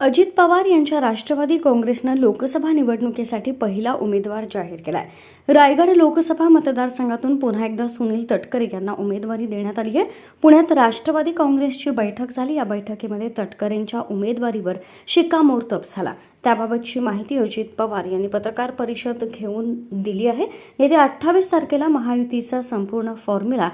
अजित पवार यांच्या राष्ट्रवादी काँग्रेसनं लोकसभा निवडणुकीसाठी पहिला उमेदवार जाहीर केलाय। रायगड लोकसभा मतदारसंघातून पुन्हा एकदा सुनील तटकरे यांना उमेदवारी देण्यात आली आहे। पुण्यात राष्ट्रवादी काँग्रेसची बैठक झाली। या बैठकीमध्ये तटकरेंच्या उमेदवारीवर शिक्कामोर्तब झाला। त्याबाबतची माहिती अजित पवार यांनी पत्रकार परिषद घेऊन दिली आहे। येत्या 28 तारखेला महायुतीचा संपूर्ण फॉर्म्युला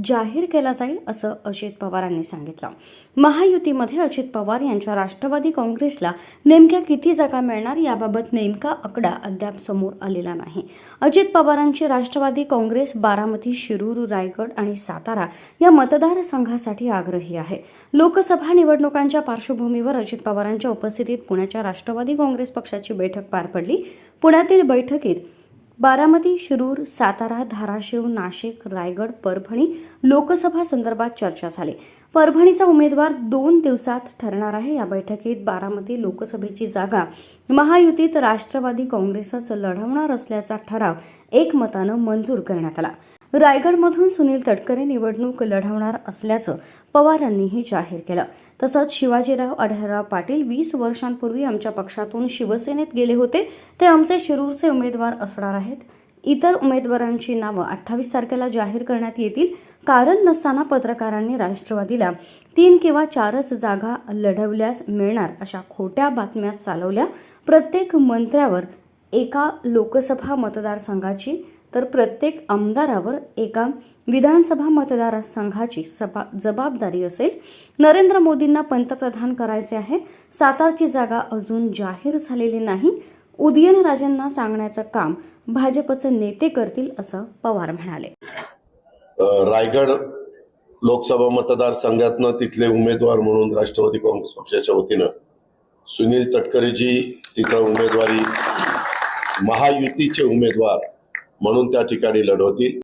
जाहीर केला जाईल असं अजित पवारांनी सांगितलं। महायुतीमध्ये अजित पवार यांच्या राष्ट्रवादी काँग्रेसला नेमक्या किती जागा मिळणार याबाबत नेमका आकडा अद्याप समोर आलेला नाही। अजित पवारांची राष्ट्रवादी काँग्रेस बारामती, शिरूर, रायगड आणि सातारा या मतदारसंघासाठी आग्रही आहे। लोकसभा निवडणुकांच्या पार्श्वभूमीवर अजित पवारांच्या उपस्थितीत पुण्याच्या राष्ट्रवादी काँग्रेस पक्षाची बैठक पार पडली। पुण्यातील बैठकीत बारामती, शिरूर, सातारा, धाराशिव, नाशिक, रायगड, परभणी लोकसभा संदर्भात चर्चा झाली। परभणीचा उमेदवार 2 दिवसात ठरणार आहे। या बैठकीत बारामती लोकसभेची जागा महायुतीत राष्ट्रवादी काँग्रेसच लढवणार असल्याचा ठराव एकमतानं मंजूर करण्यात आला। रायगडमधून सुनील तटकरे निवडणूक लढवणार असल्याचं पवारांनीही जाहीर केलं। तसंच शिवाजीराव आढळराव पाटील 20 वर्षांपूर्वी आमच्या पक्षातून शिवसेनेत गेले होते, ते आमचे शिरूरचे उमेदवार असणार आहेत। इतर उमेदवारांची नावं 28 तारखेला जाहीर करण्यात येतील। कारण नसताना पत्रकारांनी राष्ट्रवादीला 3 किंवा 4च जागा लढवल्यास मिळणार अशा खोट्या बातम्या चालवल्या। प्रत्येक मंत्र्यावर एका लोकसभा मतदारसंघाची तर प्रत्येक आमदारावर एका विधानसभा मतदारसंघाची जबाबदारी असेल। नरेंद्र मोदींना पंतप्रधान करायचे आहे। सातारची जागा अजून जाहीर झालेली नाही। उदयनराजेंना सांगण्याचं काम भाजपचे नेते करतील असं पवार म्हणाले। रायगड लोकसभा मतदारसंघातनं तिथले उमेदवार म्हणून राष्ट्रवादी काँग्रेस पक्षाच्या वतीनं सुनील तटकरेजी तिथं उमेदवारी महायुतीचे उमेदवार म्हणून त्या ठिकाणी लढवतील।